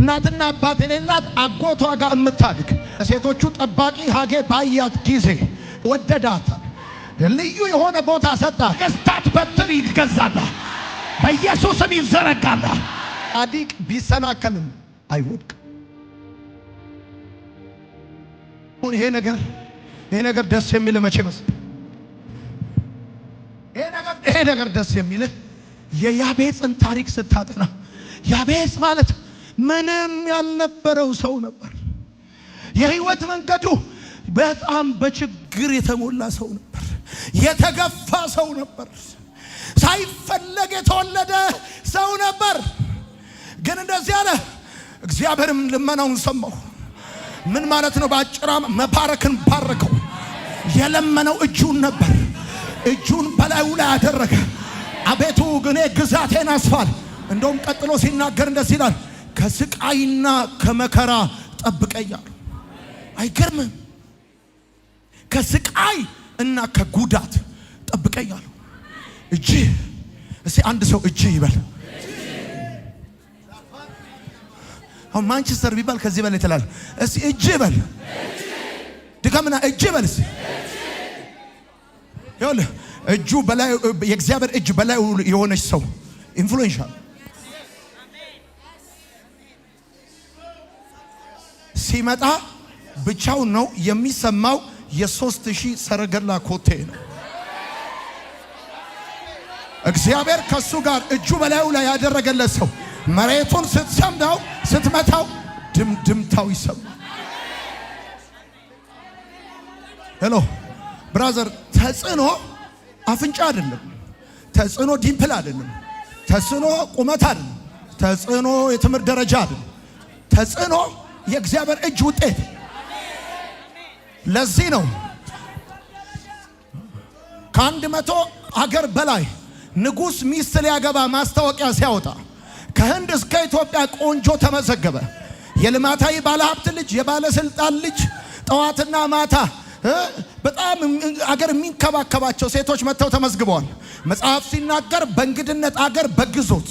እናትና አባት የሌላት አጎቷ ጋር እምታድግ ሴቶቹ ጠባቂ ሀጌ ባያት ጊዜ ወደዳት። ልዩ የሆነ ቦታ ሰጣት። ነገሥታት በትር ይገዛል፣ በኢየሱስም ይዘረጋል። ጻድቅ ቢሰናከልም አይወድቅም። ይሄ ነገር ደስ የሚል መቼ መሰለህ? ይሄ ነገር ደስ የሚል የያቤጽን ታሪክ ስታጠና ያቤጽ ማለት ምንም ያልነበረው ሰው ነበር። የህይወት መንገዱ በጣም በችግር የተሞላ ሰው ነበር። የተገፋ ሰው ነበር። ሳይፈለግ የተወለደ ሰው ነበር። ግን እንደዚህ አለ። እግዚአብሔርም ልመናውን ሰማው። ምን ማለት ነው? በአጭራ መባረክን ባረከው። የለመነው እጁን ነበር። እጁን በላዩ ላይ አደረገ። አቤቱ ግን ግዛቴን አስፋል። እንደውም ቀጥሎ ሲናገር እንደዚህ ይላል፣ ከስቃይና ከመከራ ጠብቀኛል። አይገርምም? ከስቃይ እና ከጉዳት ጠብቀኛል። እጅ እስቲ አንድ ሰው እጅ ይበል። አሁን ማንቸስተር ቢባል ከዚህ በላይ ይተላል። እስቲ እጅ ይበል። ድጋምና እጅ ይበል። እስቲ ይኸውልህ እጁ በላይ የእግዚአብሔር እጅ በላይ የሆነች ሰው ኢንፍሉዌንሻል ሲመጣ ብቻውን ነው የሚሰማው። የ3000 ሰረገላ ኮቴ ነው። እግዚአብሔር ከሱ ጋር እጁ በላዩ ላይ ያደረገለት ሰው መሬቱን ስትሰምዳው ስትመታው ድምድምታው ይሰማል። ሄሎ ብራዘር፣ ተጽዕኖ አፍንጫ አይደለም። ተጽዕኖ ዲምፕል አይደለም። ተጽዕኖ ቁመት አይደለም። ተጽዕኖ የትምህርት ደረጃ አይደለም። ተጽዕኖ የእግዚአብሔር እጅ ውጤት። ለዚህ ነው ከ100 አገር በላይ ንጉሥ ሚስት ሊያገባ ማስታወቂያ ሲያወጣ ከህንድ እስከ ኢትዮጵያ ቆንጆ ተመዘገበ። የልማታዊ ባለሀብት ልጅ፣ የባለስልጣን ልጅ ጠዋትና ማታ በጣም አገር የሚንከባከባቸው ሴቶች መጥተው ተመዝግበዋል። መጽሐፍ ሲናገር በእንግድነት አገር በግዞት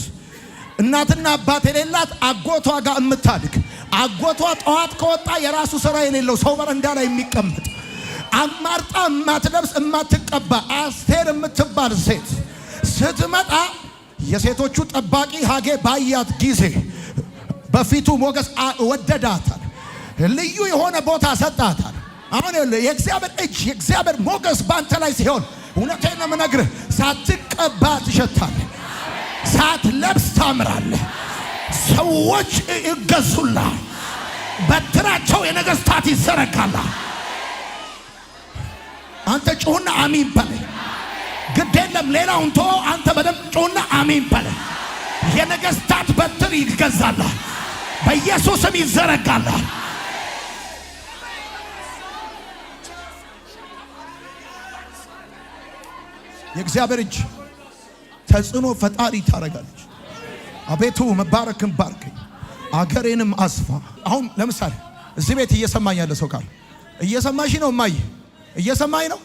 እናትና አባት የሌላት አጎቷ ጋር እምታድግ አጎቷ ጠዋት ከወጣ የራሱ ስራ የሌለው ሰው በረንዳ ላይ የሚቀመጥ አማርጣ የማትለብስ የማትቀባ አስቴር የምትባል ሴት ስትመጣ የሴቶቹ ጠባቂ ሀጌ ባያት ጊዜ በፊቱ ሞገስ ወደዳታል። ልዩ የሆነ ቦታ ሰጣታል። አሁን የእግዚአብሔር እጅ የእግዚአብሔር ሞገስ ባንተ ላይ ሲሆን እውነቴን ነው የምነግርህ፣ ሳትቀባ ትሸታለህ፣ ሳትለብስ ታምራለህ፣ ሰዎች ይገዙልሃል፣ በትራቸው የነገሥታት ይዘረጋል። አንተ ጩሁና አሚን በል። ግድ የለም ሌላውን ቶ አንተ በደንብ ጩሁና አሚን በል። የነገሥታት በትር ይገዛል፣ በኢየሱስም ይዘረጋል። የእግዚአብሔር እጅ ተጽዕኖ ፈጣሪ ታረጋለች። አቤቱ መባረክን ባርከኝ፣ አገሬንም አስፋ። አሁን ለምሳሌ እዚህ ቤት እየሰማኝ ያለ ሰው ካለ እየሰማሽ ነው? እማዬ እየሰማኝ ነው?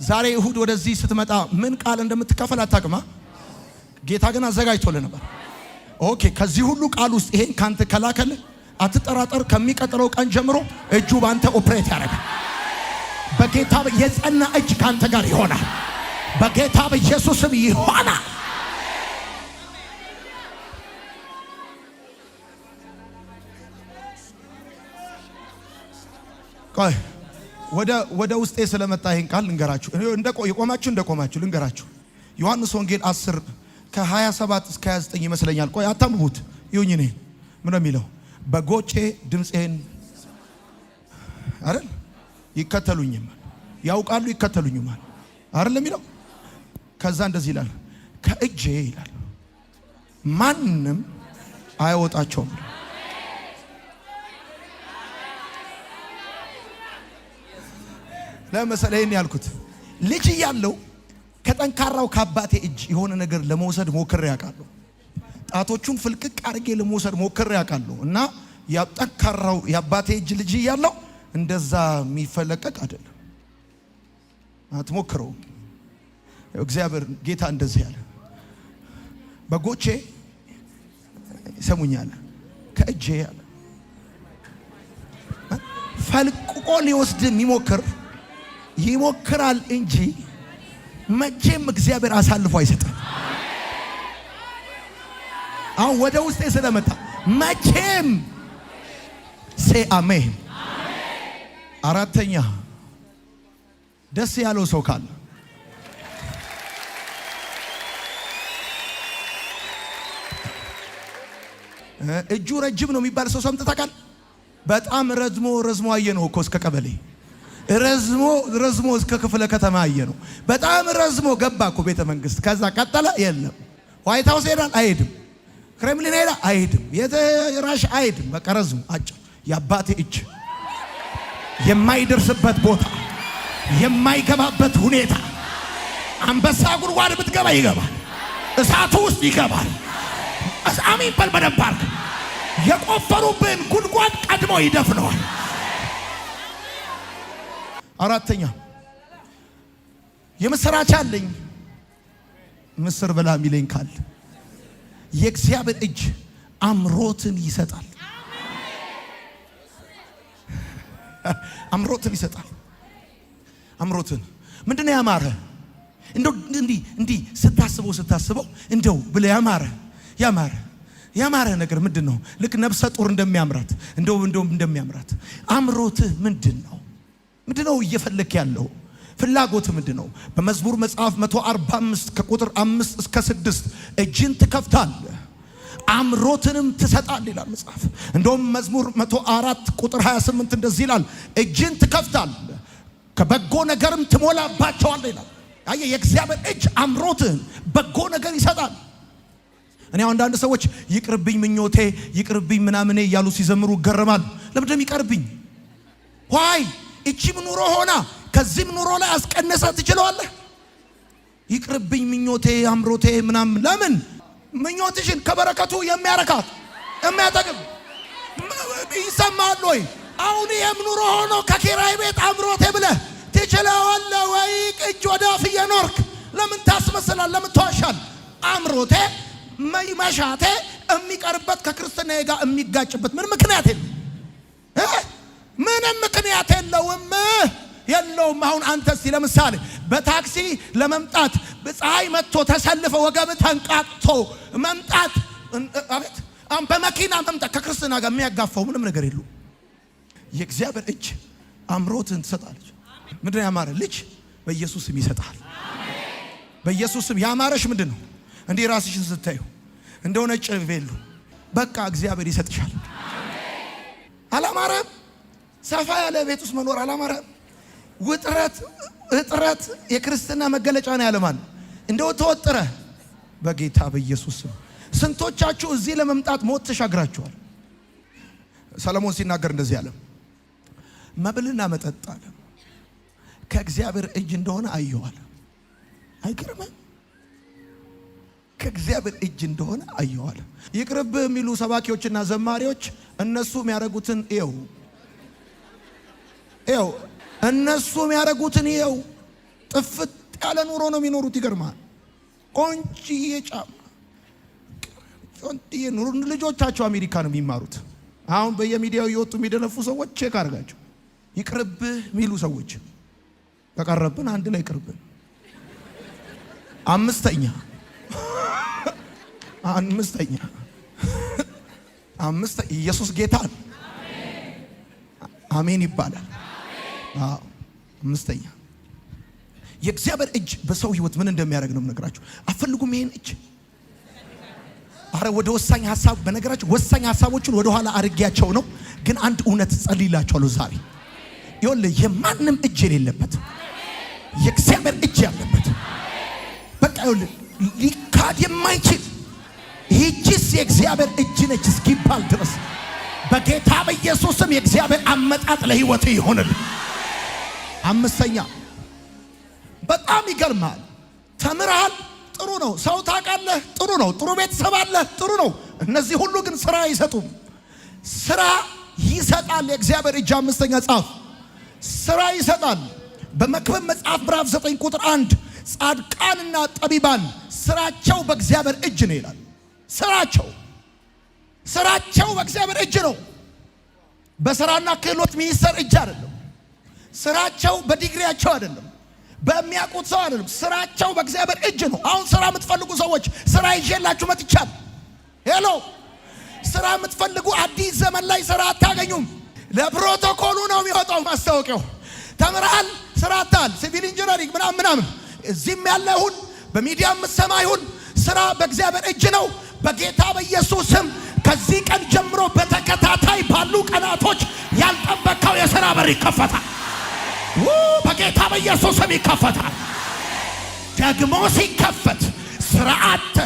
ዛሬ እሁድ ወደዚህ ስትመጣ ምን ቃል እንደምትከፈል አታውቅም። ጌታ ግን አዘጋጅቶልህ ነበር። ኦኬ፣ ከዚህ ሁሉ ቃል ውስጥ ይሄን ካንተ ከላከል አትጠራጠር። ከሚቀጥለው ቀን ጀምሮ እጁ ባንተ ኦፕሬት ያደርጋል። በጌታ የጸና እጅ ካንተ ጋር ይሆናል። በጌታ በኢየሱስም ይሆናል። ቆይ ወደ ውስጤ ስለመጣ ይሄን ቃል ልንገራችሁ። እንደቆማችሁ ልንገራችሁ። ዮሐንስ ወንጌል 10 ከ27 እስከ 29 ይመስለኛል። ቆይ አታምቡት፣ ይሁኝ። እኔ ምን የሚለው በጎቼ ድምፄን አይደል ይከተሉኝም፣ ያውቃሉ ይከተሉኝም አይደል የሚለው። ከዛ እንደዚህ ይላል፣ ከእጄ ይላል ማንም አያወጣቸውም። ለምሳሌ እኔ ያልኩት ልጅ እያለሁ ከጠንካራው ከአባቴ እጅ የሆነ ነገር ለመውሰድ ሞክሬ ያውቃለሁ። ጣቶቹን ፍልቅቅ አድርጌ ለመውሰድ ሞክሬ ያውቃለሁ። እና ያጠንካራው የአባቴ እጅ ልጅ እያለሁ እንደዛ የሚፈለቀቅ አይደለም። አትሞክረው። እግዚአብሔር ጌታ እንደዚህ ያለ በጎቼ ይሰሙኛል፣ ከእጄ ያለ ፈልቅቆ ሊወስድ ይሞክራል እንጂ መቼም እግዚአብሔር አሳልፎ አይሰጥም። አሁን ወደ ውስጤ ስለመጣ መቼም ሴ አሜን። አራተኛ ደስ ያለው ሰው ካለ እጁ ረጅም ነው የሚባል ሰው ሰምተህ ታውቃለህ? በጣም ረዝሞ አየነው እኮ እስከ ቀበሌ ረዝሞ እስከ ክፍለ ከተማ አየነው። በጣም ረዝሞ ገባ እኮ ቤተ መንግስት። ከዛ ቀጠለ የለም። ዋይት ሃውስ ሄዳል አይሄድም። ክሬምሊን ሄዳ አይሄድም። የራሽ አይሄድም። በቃ ረዝሞ አጭር የአባቴ እጅ የማይደርስበት ቦታ የማይገባበት ሁኔታ። አንበሳ ጉድጓድ ብትገባ ይገባል። እሳቱ ውስጥ ይገባል። አሜን በል በደንብ አድርግ። የቆፈሩብን ጉድጓድ ቀድሞ ይደፍነዋል። አራተኛ የምስራች አለኝ ምስር ብላ የሚለኝ ካለ የእግዚአብሔር እጅ አምሮትን ይሰጣል። አምሮትን ይሰጣል። አምሮትን ምንድነው ያማረ? እንደው እንዲህ ስታስበው እንደው ብለ ያማረ ነገር ምንድነው? ልክ ነፍሰ ጡር እንደሚያምራት እንደው እንደሚያምራት አምሮትህ ምንድነው? ምንድነው እየፈለክ ያለው? ፍላጎት ምንድነው? በመዝሙር መጽሐፍ 145 ከቁጥር 5 እስከ 6 እጅን ትከፍታለህ አምሮትንም ትሰጣለህ ይላል መጽሐፍ። እንደውም መዝሙር 104 ቁጥር 28 እንደዚህ ይላል፣ እጅን ትከፍታለህ ከበጎ ነገርም ትሞላባቸዋለህ ይላል። አየህ፣ የእግዚአብሔር እጅ አምሮትህን በጎ ነገር ይሰጣል። እኔ አንዳንድ ሰዎች ይቅርብኝ ምኞቴ ይቅርብኝ ምናምኔ እያሉ ሲዘምሩ ገረማል። ለምንድነው ይቀርብኝ? ዋይ እቺም ኑሮ ሆና ከዚህም ኑሮ ላይ አስቀነሰ ትችላለህ። ይቅርብኝ ምኞቴ አምሮቴ ምናምን። ለምን? ምኞትሽን ከበረከቱ የሚያረካት የሚያጠግብ ይሰማል ወይ? አሁን ይሄም ኑሮ ሆኖ ከኪራይ ቤት አምሮቴ ብለህ ትችላለህ ወይ? እጅ ወዳፍ እየኖርክ ለምን ታስመስላል? ለምን ተዋሻል? አምሮቴ መሻቴ የሚቀርበት ከክርስትና ጋር የሚጋጭበት ምን ምክንያት የለም? ምንም ምክንያት የለውም። አሁን አንተ እስቲ ለምሳሌ በታክሲ ለመምጣት በፀሐይ መጥቶ ተሰልፈ ወገብ ተንቃቅቶ መምጣት፣ አቤት በመኪና መምጣት ከክርስትና ጋር የሚያጋፋው ምንም ነገር የለው። የእግዚአብሔር እጅ አምሮትን ትሰጣለች። ምንድን ነው ያማረ? ልጅ በኢየሱስም ይሰጣል። በኢየሱስም ያማረሽ ምንድን ነው? እንዲህ ራስሽን ስታዩ እንደው ነጭ ቬሎ በቃ እግዚአብሔር ይሰጥሻል። አላማረም? ሰፋ ያለ ቤት ውስጥ መኖር አላማረም? እጥረት የክርስትና መገለጫ ነው ያለማን እንደው ተወጥረ በጌታ በኢየሱስ ስም። ስንቶቻችሁ እዚህ ለመምጣት ሞት ተሻግራችኋል? ሰለሞን ሲናገር እንደዚህ አለ፣ መብልና መጠጥ አለ ከእግዚአብሔር እጅ እንደሆነ አየዋል። አይገርምም? ከእግዚአብሔር እጅ እንደሆነ አየዋል። ይቅርብ የሚሉ ሰባኪዎችና ዘማሪዎች እነሱ የሚያደርጉትን ይው እነሱ የሚያደርጉትን ይው ጥፍጥ ያለ ኑሮ ነው የሚኖሩት። ይገርማል። ቆንጆዬ ጫማ ቆንጆዬ ኑሮ። ልጆቻቸው አሜሪካ ነው የሚማሩት። አሁን በየሚዲያው እየወጡ የሚደነፉ ሰዎች ቼክ አድርጋቸው። ይቅርብ የሚሉ ሰዎች ተቀረብን አንድ ላይ ይቅርብን። አምስተኛ ኢየሱስ ጌታ ነው። አሜን ይባላል። አምስተኛ የእግዚአብሔር እጅ በሰው ህይወት ምን እንደሚያደርግ ነው የምነግራችሁ። አፈልጉም ይሄን እጅ። አረ ወደ ወሳኝ ሐሳብ በነገራችሁ ወሳኝ ሐሳቦችን ወደ ኋላ አድርጌያቸው ነው። ግን አንድ እውነት ጸልይላችኋለሁ ዛሬ። ይኸውልህ የማንም እጅ የሌለበት የእግዚአብሔር እጅ ያለበት በቃ ይኸውልህ ሊካድ የማይችል ይህችስ የእግዚአብሔር እጅ ነች እስኪባል ድረስ በጌታ በኢየሱስም የእግዚአብሔር አመጣጥ ለህይወት ይሆንል። አምስተኛ በጣም ይገርማል። ተምረሃል፣ ጥሩ ነው። ሰው ታውቃለህ፣ ጥሩ ነው። ጥሩ ቤተሰብ አለ፣ ጥሩ ነው። እነዚህ ሁሉ ግን ስራ አይሰጡም። ስራ ይሰጣል የእግዚአብሔር እጅ። አምስተኛ ጻፍ፣ ስራ ይሰጣል። በመክብብ መጽሐፍ ምዕራፍ 9 ቁጥር 1 ጻድቃንና ጠቢባን ስራቸው በእግዚአብሔር እጅ ነው ይላል። ስራቸው ስራቸው በእግዚአብሔር እጅ ነው። በስራና ክህሎት ሚኒስቴር እጅ አይደለም። ስራቸው በዲግሪያቸው አይደለም፣ በሚያውቁት ሰው አይደለም። ስራቸው በእግዚአብሔር እጅ ነው። አሁን ስራ የምትፈልጉ ሰዎች ስራ ይዤላችሁ መጥቻለሁ። ሄሎ፣ ስራ የምትፈልጉ አዲስ ዘመን ላይ ስራ አታገኙም። ለፕሮቶኮሉ ነው የሚወጣው ማስታወቂያው። ተምረሃል፣ ስራ አታል፣ ሲቪል ኢንጂነሪንግ ምናምን እዚህም ያለ ይሁን በሚዲያ የምትሰማ ይሁን ስራ በእግዚአብሔር እጅ ነው። በጌታ በኢየሱስ ስም ከዚህ ቀን ጀምሮ በተከታታይ ባሉ ቀናቶች ያልጠበቀው የሥራ በር ይከፈታል። በጌታ በኢየሱስ ስም ይከፈታል። ደግሞ ሲከፈት ስርዓት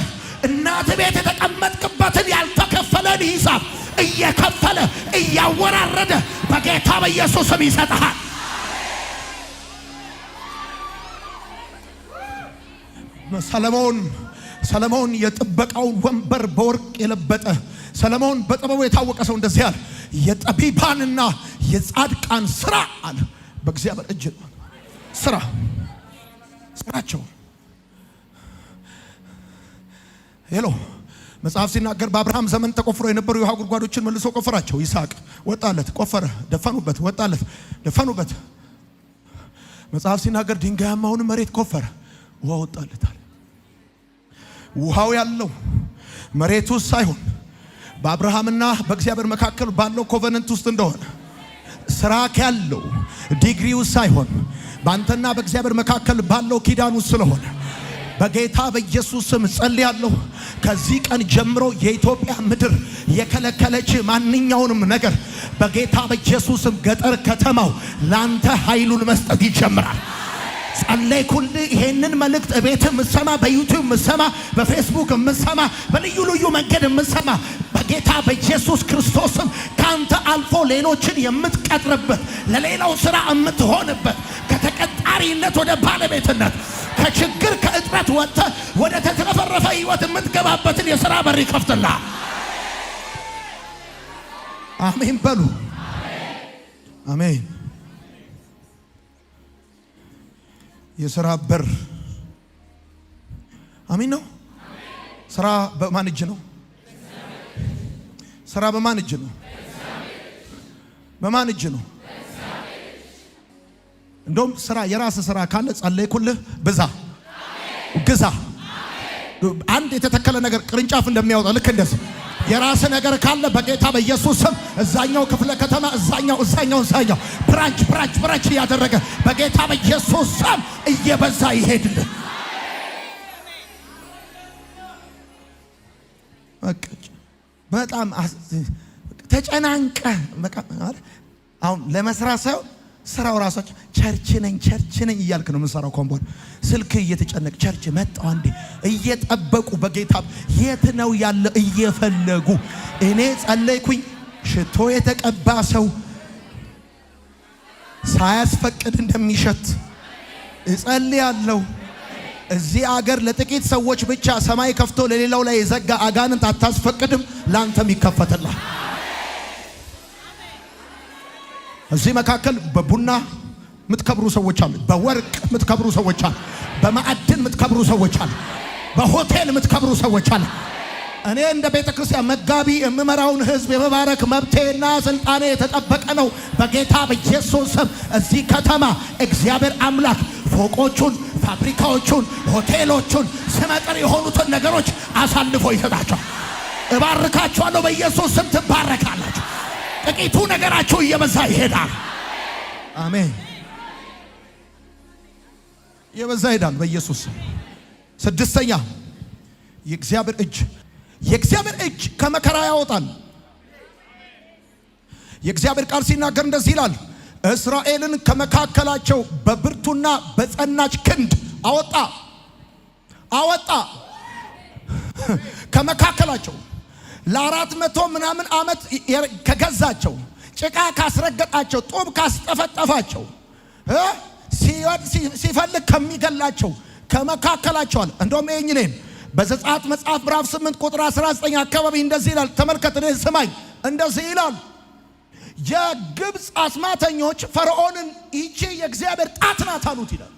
እናት ቤት የተቀመጥክበትን ያልተከፈለን ሂሳብ እየከፈለ እያወራረደ በጌታ በኢየሱስ ስም ይሰጣል። ሰለሞን የጥበቃውን ወንበር በወርቅ የለበጠ ሰለሞን በጥበቡ የታወቀ ሰው እንደዚህ ያለ የጠቢባንና የጻድቃን ስራ አለ በእግዚአብሔር እጅ ነው። ስራቸው ሄሎ መጽሐፍ ሲናገር በአብርሃም ዘመን ተቆፍሮ የነበሩ የውሃ ጉድጓዶችን መልሶ ቆፈራቸው። ይስሐቅ ወጣለት፣ ቆፈረ፣ ደፈኑበት፣ ወጣለት፣ ደፈኑበት። መጽሐፍ ሲናገር ድንጋያማውን መሬት ቆፈረ፣ ውሃ ወጣለታል። ውሃው ያለው መሬት ውስጥ ሳይሆን በአብርሃምና በእግዚአብሔር መካከል ባለው ኮቨነንት ውስጥ እንደሆነ ስራክ ያለው ዲግሪ ውስጥ ሳይሆን በአንተና በእግዚአብሔር መካከል ባለው ኪዳን ውስጥ ስለሆነ በጌታ በኢየሱስ ስም ጸልያለሁ። ከዚህ ቀን ጀምሮ የኢትዮጵያ ምድር የከለከለች ማንኛውንም ነገር በጌታ በኢየሱስ ስም ገጠር ከተማው ላንተ ኃይሉን መስጠት ይጀምራል። ጸለይኩል። ይሄንን መልእክት ቤት ምሰማ፣ በዩቲዩብ ምሰማ፣ በፌስቡክ ምሰማ፣ በልዩ ልዩ መንገድ ምሰማ በጌታ በኢየሱስ ክርስቶስም ካንተ አልፎ ሌሎችን የምትቀጥርበት ለሌላው ስራ የምትሆንበት ከተቀጣሪነት ወደ ባለቤትነት ከችግር ከእጥረት ወጥተ ወደ ተትረፈረፈ ህይወት የምትገባበትን የሥራ በር ይከፍትልሃል። አሜን በሉ። አሜን። የሥራ በር አሜን ነው። ስራ በማን እጅ ነው? ስራ በማን እጅ ነው? በማን እጅ ነው? እንደውም ስራ የራስ ስራ ካለ ጸለይኩልህ፣ ብዛ፣ ግዛ። አንድ የተተከለ ነገር ቅርንጫፍ እንደሚያወጣ ልክ እንደዚህ የራስ ነገር ካለ በጌታ በኢየሱስ ስም እዛኛው ክፍለ ከተማ እዛኛው ብራንች ያደረገ በጌታ በኢየሱስ ስም እየበዛ ይሄድልህ። በጣም ተጨናንቀ አሁን ለመስራት ሳይሆን ስራው ራሳቸው ቸርች ነኝ እያልክ ነው የምሰራው። ኮምቦል ስልክ እየተጨነቅ ቸርች መጣው አንዴ እየጠበቁ በጌታ የት ነው ያለ እየፈለጉ እኔ ጸለይኩኝ። ሽቶ የተቀባ ሰው ሳያስፈቅድ እንደሚሸት እጸልያለሁ። እዚህ አገር ለጥቂት ሰዎች ብቻ ሰማይ ከፍቶ ለሌላው ላይ የዘጋ አጋንንት አታስፈቅድም፣ ላንተም ይከፈትልሃል። እዚህ መካከል በቡና ምትከብሩ ሰዎች አሉ፣ በወርቅ ምትከብሩ ሰዎች አሉ፣ በማዕድን ምትከብሩ ሰዎች አሉ፣ በሆቴል ምትከብሩ ሰዎች አሉ። እኔ እንደ ቤተ ክርስቲያን መጋቢ የምመራውን ህዝብ የመባረክ መብቴና ስልጣኔ የተጠበቀ ነው። በጌታ በኢየሱስ ስም እዚህ ከተማ እግዚአብሔር አምላክ ፎቆቹን፣ ፋብሪካዎቹን፣ ሆቴሎቹን ስመጥር የሆኑትን ነገሮች አሳልፎ ይሰጣቸዋል። እባርካችኋለሁ። በኢየሱስ ስም ትባረካላችሁ። ጥቂቱ ነገራችሁ እየበዛ ይሄዳል። አሜን። እየበዛ ይሄዳል በኢየሱስ ስም። ስድስተኛ የእግዚአብሔር እጅ ከመከራ ያወጣል። የእግዚአብሔር ቃል ሲናገር እንደዚህ ይላል፣ እስራኤልን ከመካከላቸው በብርቱና በጸናች ክንድ አወጣ ከመካከላቸው ለ400 ምናምን ዓመት ከገዛቸው፣ ጭቃ ካስረገጣቸው፣ ጡብ ካስጠፈጠፋቸው፣ ሲፈልግ ከሚገላቸው ከመካከላቸው አለ። እንደውም ይሄን በዘጸአት መጽሐፍ ምዕራፍ 8 ቁጥር 19 አካባቢ እንደዚህ ይላል። ተመልከት፣ እኔ ስማኝ። እንደዚህ ይላል፣ የግብፅ አስማተኞች ፈርዖንን ይቺ የእግዚአብሔር ጣት ናት አሉት ይላል።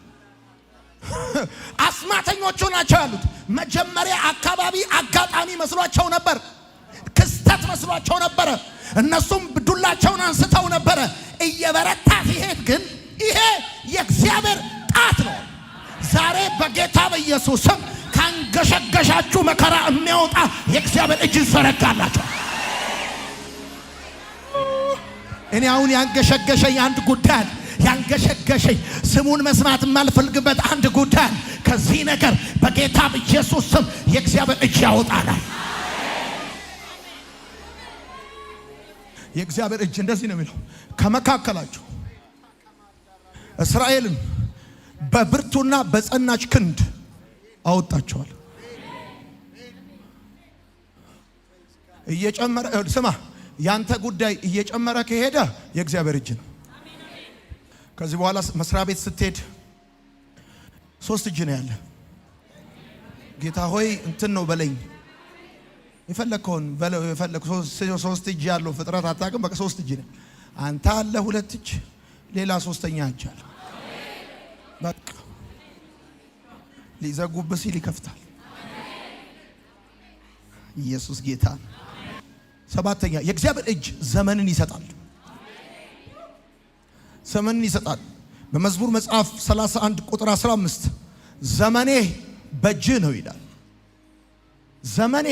አስማተኞቹ ናቸው ያሉት። መጀመሪያ አካባቢ አጋጣሚ መስሏቸው ነበር። ክስተት መስሏቸው ነበረ። እነሱም ዱላቸውን አንስተው ነበረ። እየበረታ ሲሄድ ግን ይሄ የእግዚአብሔር ጣት ነው። ዛሬ በጌታ በኢየሱስ ስም ካንገሸገሻችሁ መከራ የሚያወጣ የእግዚአብሔር እጅ ይዘረጋላችሁ። እኔ አሁን ያንገሸገሸኝ አንድ ጉዳይ፣ ያንገሸገሸኝ ስሙን መስማት የማልፈልግበት አንድ ጉዳይ፣ ከዚህ ነገር በጌታ በኢየሱስ ስም የእግዚአብሔር እጅ ያወጣናል። የእግዚአብሔር እጅ እንደዚህ ነው የሚለው፣ ከመካከላችሁ እስራኤልን በብርቱና በጸናች ክንድ አወጣቸዋል። እየጨመረ ስማ፣ ያንተ ጉዳይ እየጨመረ ከሄደ የእግዚአብሔር እጅ ነው። ከዚህ በኋላ መስሪያ ቤት ስትሄድ 3 እጅ ነው ያለ። ጌታ ሆይ እንትን ነው በለኝ፣ የፈለከውን በለው፣ የፈለከ 3 እጅ ያለው ፍጥረት አታውቅም። በቃ 3 እጅ ነው አንተ አለ፣ 2 እጅ ሌላ 3ኛ እጅ አለ። በቃ ሊዘጉብህ ሲል ይከፍታል። ኢየሱስ ጌታ። 7ኛ የእግዚአብሔር እጅ ዘመንን ይሰጣል። ዘመንን ይሰጣል። በመዝሙር መጽሐፍ 31 ቁጥር 15 ዘመኔ በእጅ ነው ይላል። ዘመኔ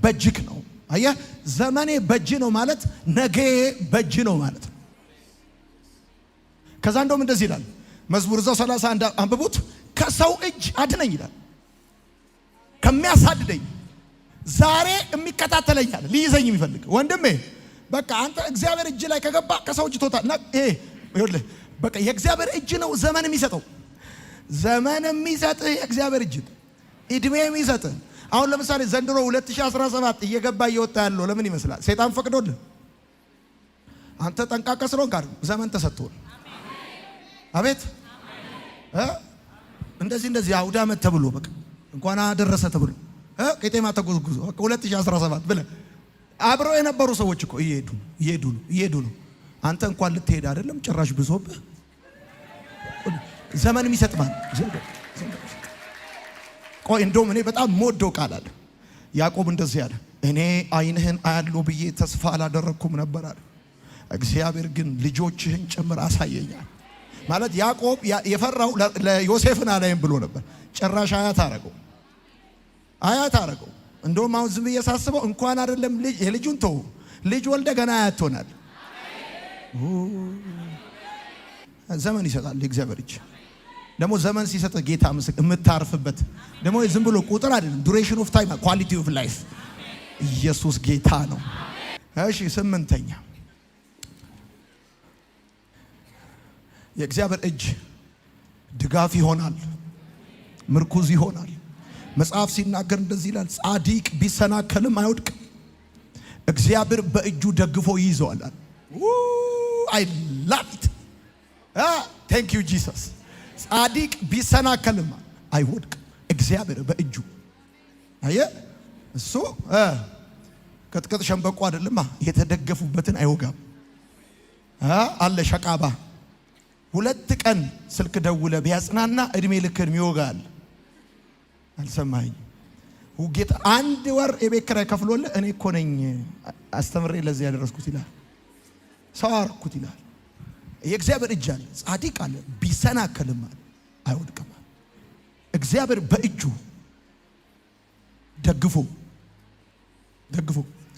በእጅክ ነው። አየህ፣ ዘመኔ በእጅ ነው ማለት ነገ በእጅ ነው ማለት ነው። ከዛ እንደውም እንደዚህ ይላል መዝሙር 31 አንብቡት። ከሰው እጅ አድነኝ ይላል፣ ከሚያሳድደኝ ዛሬ የሚከታተለኛል ሊይዘኝ የሚፈልግ ወንድሜ። በቃ አንተ እግዚአብሔር እጅ ላይ ከገባ ከሰው እጅ ተወጣ። ይኸውልህ በቃ የእግዚአብሔር እጅ ነው ዘመን የሚሰጠው። ዘመን የሚሰጥህ የእግዚአብሔር እጅ፣ እድሜ የሚሰጥህ። አሁን ለምሳሌ ዘንድሮ 2017 እየገባ እየወጣ ያለው ለምን ይመስላል? ሰይጣን ፈቅዶልህ። አንተ ጠንቃቃ ስለሆንክ አይደል? ዘመን ተሰጥቶል። አቤት እንደዚህ አውደ ዓመት ተብሎ በቃ እንኳን አደረሰ ተብሎ ቄጤማ ተጎዝጉዞ 2017 ብለህ አብረው የነበሩ ሰዎች እኮ እየሄዱ ነው። አንተ እንኳን ልትሄድ አይደለም ጭራሽ ብሶብህ። ዘመን የሚሰጥ ማን? ቆይ እንደውም እኔ በጣም የምወደው ቃል አለ። ያዕቆብ እንደዚህ አለ፣ እኔ ዓይንህን አያለሁ ብዬ ተስፋ አላደረግኩም ነበር አለ፣ እግዚአብሔር ግን ልጆችህን ጭምር አሳየኛል። ማለት ያዕቆብ የፈራው ለዮሴፍን አላይም ብሎ ነበር። ጭራሽ አያት አረገው። እንደውም አሁን ዝም ብዬ ሳስበው እንኳን አይደለም ልጅ የልጁን ተው ልጅ ወልደ ገና አያት ሆናል። ዘመን ይሰጣል የእግዚአብሔር እጅ። ደግሞ ዘመን ሲሰጥ ጌታ ምስክ የምታርፍበት ደግሞ ዝም ብሎ ቁጥር አይደለም፣ ዱሬሽን ኦፍ ታይም፣ ኳሊቲ ኦፍ ላይፍ። ኢየሱስ ጌታ ነው። እሺ 8ኛ የእግዚአብሔር እጅ ድጋፍ ይሆናል፣ ምርኩዝ ይሆናል። መጽሐፍ ሲናገር እንደዚህ ይላል፣ ጻድቅ ቢሰናከልም አይወድቅም፣ እግዚአብሔር በእጁ ደግፎ ይይዘዋል። አይ ላቭ ኢት ቴንክ ዩ ጂሰስ። ጻድቅ ቢሰናከልም አይወድቅም፣ እግዚአብሔር በእጁ። አየህ እሱ ቅጥቅጥ ሸምበቆ አይደለማ፣ የተደገፉበትን አይወጋም አለ ሸቃባ 2 ቀን ስልክ ደውለ ቢያጽናና እድሜ ልክን ይወጋል። አልሰማኝ ጌታ 1 ወር የቤት ኪራይ ከፍሎልህ እኔ እኮ ነኝ አስተምሬ ለዚህ ያደረስኩት ይላል፣ ሰው አርኩት ይላል። የእግዚአብሔር እጅ አለ፣ ጻድቅ አለ ቢሰናከልም አይወድቅም። እግዚአብሔር በእጁ ደግፎ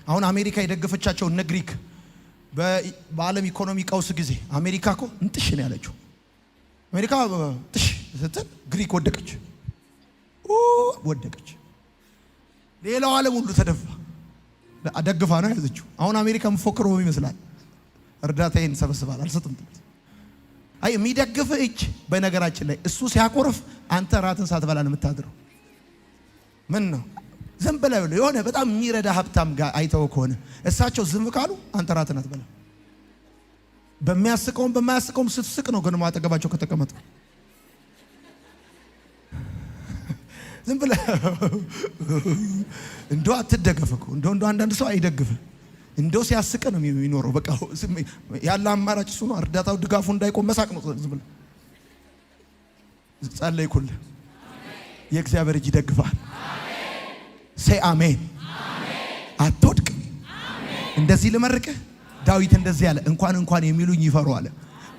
አሁን አሜሪካ የደገፈቻቸው እነ ግሪክ በዓለም ኢኮኖሚ ቀውስ ጊዜ አሜሪካ እኮ እንጥሽ ነው ያለችው። አሜሪካ ጥሽ ስትል ግሪክ ወደቀች። ሌላው ዓለም ሁሉ ተደፋ። ደግፋ ነው ያዘችው። አሁን አሜሪካ መፎክረው ይመስላል እርዳታዬን ሰበስባል አልሰጥም። አይ የሚደግፍ እጅ በነገራችን ላይ እሱ ሲያቆርፍ አንተ ራትን ሳትበላ ነው የምታድረው። ምን ነው ዝም ብለው የሆነ በጣም የሚረዳ ሀብታም ጋር አይተው ከሆነ እሳቸው ዝም ካሉ አንተ ራትን አትበላ። በሚያስቀውም በማያስቀውም ስትስቅ ነው ግን ማጠገባቸው ከተቀመጡ ዝም ብለ እንደው አትደገፈው። እንደው አንዳንድ ሰው አይደግፍ እንደው ሲያስቅ ነው የሚኖረው። በቃ ያለ አማራጭ እሱ ነው። እርዳታው ድጋፉ እንዳይቆም መሳቅ ነው። ዝም ብለ ጸለይኩል። የእግዚአብሔር እጅ ይደግፋል። ሴ አሜን። አትወድቅም። እንደዚህ ልመርቅህ። ዳዊት እንደዚህ ያለ እንኳን የሚሉኝ ይፈሩ አለ።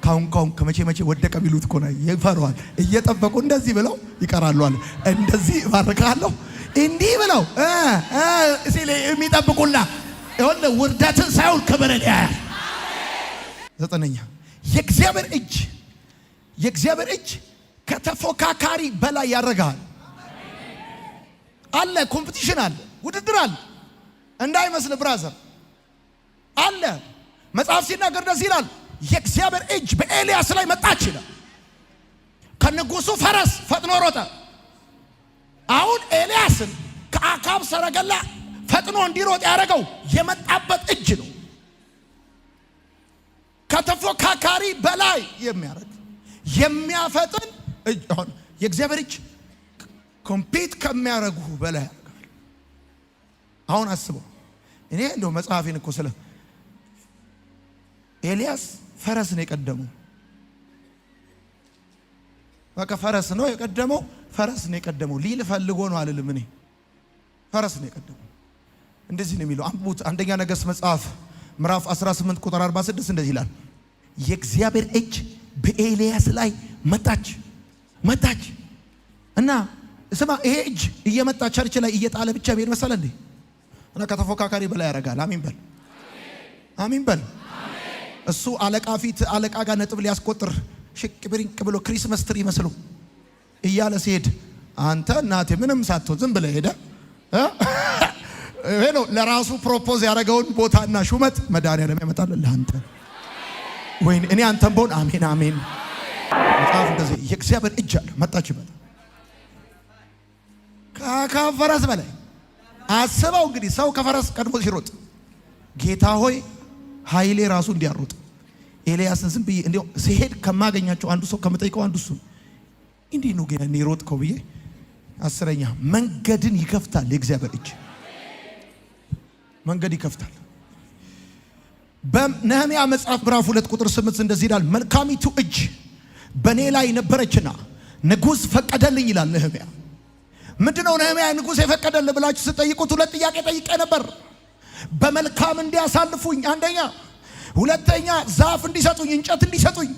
ካሁን ከመቼ ወደቀ ቢሉት እኮ ነው ይፈሩዋል። እየጠበቁ እንደዚህ ብለው ይቀራሉ አለ። እንደዚህ ባርካለሁ እንዲህ ብለው ሲል የሚጠብቁላ ይሁን ውርደትን ሳይሆን ክብርን ያያል። ዘጠነኛ የእግዚአብሔር እጅ ከተፎካካሪ በላይ ያደርጋል። አለ ኮምፒቲሽን አለ፣ ውድድር አለ። እንዳይመስል ብራዘር አለ። መጽሐፍ ሲናገር እንደዚህ ይላል፣ የእግዚአብሔር እጅ በኤልያስ ላይ መጣች ይላል። ከንጉሱ ፈረስ ፈጥኖ ሮጠ። አሁን ኤልያስን ከአካብ ሰረገላ ፈጥኖ እንዲሮጥ ያደረገው የመጣበት እጅ ነው። ከተፎካካሪ በላይ የሚያደርግ የሚያፈጥን እጅ። አሁን የእግዚአብሔር እጅ ኮምፒት ከሚያደርጉ በላይ ያደርጋል። አሁን አስበው። እኔ እንደው መጽሐፌን እኮ ስለ ኤልያስ ፈረስ ነው የቀደመው። በቃ ፈረስ ነው የቀደመው ሊል ፈልጎ ነው አልልም። እኔ ፈረስ ነው የቀደመው። እንደዚህ ነው የሚለው። አንብቡት። አንደኛ ነገሥት መጽሐፍ ምዕራፍ 18 ቁጥር 46 እንደዚህ ይላል፣ የእግዚአብሔር እጅ በኤልያስ ላይ መጣች እና ስማ፣ ይሄ እጅ እየመጣ ቸርች ላይ እየጣለ ብቻ ቢሄድ መሰለ እንዴ? እና ከተፎካካሪ በላይ ያደርጋል። አሜን በል። እሱ አለቃ ፊት አለቃ ጋር ነጥብ ሊያስቆጥር ሽቅ ብሪንቅ ብሎ ክሪስመስ ትሪ መስሎ እያለ ሲሄድ አንተ እናቴ ምንም ሳትሆን ዝም ብለህ ሄደ ሄሎ ለራሱ ፕሮፖዝ ያደረገውን ቦታና ሹመት መድኃኒዓለም ያመጣል ለአንተ። ወይኔ እኔ አንተም በሆን አሜን። መጽሐፍ እንደዚህ የእግዚአብሔር እጅ አለ መጣች። ከፈረስ በላይ አስበው እንግዲህ ሰው ከፈረስ ቀድሞ ሲሮጥ ጌታ ሆይ ኃይሌ ራሱ እንዲያሮጥ ኤልያስን ዝም ብዬ እንዲያው ሲሄድ ከማገኛቸው አንዱ ሰው ከምጠይቀው አንዱ እሱ እንዲህ ነው ግን እኔ ሮጥከው ብዬ። አስረኛ መንገድን ይከፍታል። የእግዚአብሔር እጅ መንገድ ይከፍታል። በነህምያ መጽሐፍ ምዕራፍ 2 ቁጥር 8 እንደዚህ ይላል፣ መልካሚቱ እጅ በኔ ላይ ነበረችና ንጉሥ ፈቀደልኝ ይላል ነህምያ። ምንድነው ነህምያ ንጉሥ የፈቀደልህ ብላችሁ ስጠይቁት ሁለት ጥያቄ ጠይቄ ነበር። በመልካም እንዲያሳልፉኝ አንደኛ፣ ሁለተኛ ዛፍ እንዲሰጡኝ እንጨት እንዲሰጡኝ፣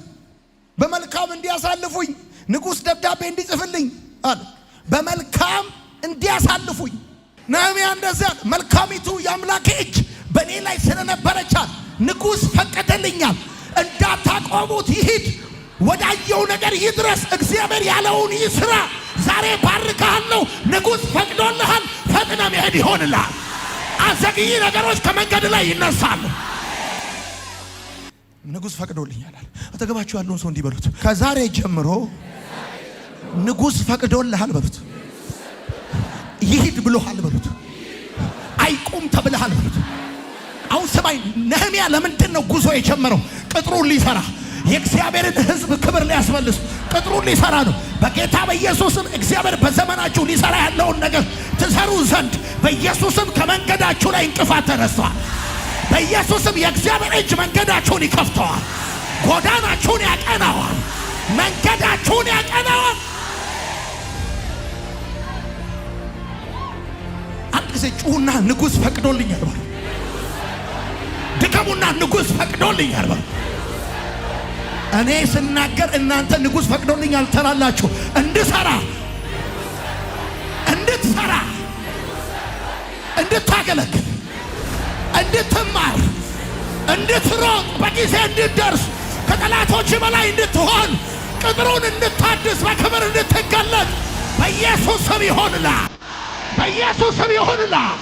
በመልካም እንዲያሳልፉኝ ንጉሥ ደብዳቤ እንዲጽፍልኝ አለ። በመልካም እንዲያሳልፉኝ ነህምያ እንደዚያ መልካሚቱ የአምላኬ እጅ በእኔ ላይ ስለነበረቻል ንጉሥ ፈቀደልኛል። እንዳታቆሙት ይሂድ፣ ወዳየው ነገር ይድረስ፣ እግዚአብሔር ያለውን ይስራ። ዛሬ ባርካለሁ፣ ንጉሥ ፈቅዶልሃል፣ ፈጥነ መሄድ ይሆንልሃል። አዘግይ ነገሮች ከመንገድ ላይ ይነሳሉ። ንጉሥ ፈቅዶልኛል። አጠገባችሁ ያለውን ሰው እንዲበሉት፣ ከዛሬ ጀምሮ ንጉሥ ፈቅዶልሃል በሉት። ይሂድ ብሎሃል በሉት። አይቁም ተብለሃል በሉት። አሁን ሰማይ ነህምያ ለምንድን ነው ጉዞ የጀመረው? ቅጥሩን ሊሰራ፣ የእግዚአብሔርን ሕዝብ ክብር ሊያስመልስ ቅጥሩን ሊሰራ ነው። በጌታ በኢየሱስም እግዚአብሔር በዘመናችሁ ሊሰራ ያለውን ነገር ትሰሩ ዘንድ በኢየሱስም ከመንገዳችሁ ላይ እንቅፋት ተነስቷል። በኢየሱስም የእግዚአብሔር እጅ መንገዳችሁን ይከፍተዋል፣ ጎዳናችሁን ያቀናዋል፣ መንገዳችሁን ያቀናዋል። አንድ ጊዜ ጩሁና ንጉሥ ፈቅዶልኛል በሉ። ድገሙና ንጉሥ ፈቅዶልኛል በሉ። እኔ ስናገር እናንተ ንጉሥ ፈቅዶልኛል ትላላችሁ። እንድሰራ፣ እንድትሰራ፣ እንድታገለግል፣ እንድትማር፣ እንድትሮጥ፣ በጊዜ እንድትደርስ፣ ከጠላቶች በላይ እንድትሆን፣ ቅጥሩን እንድታድስ፣ በክብር እንድትገለጥ በኢየሱስ ስም ይሆንልሃል። በኢየሱስ ስም ይሆንልሃል።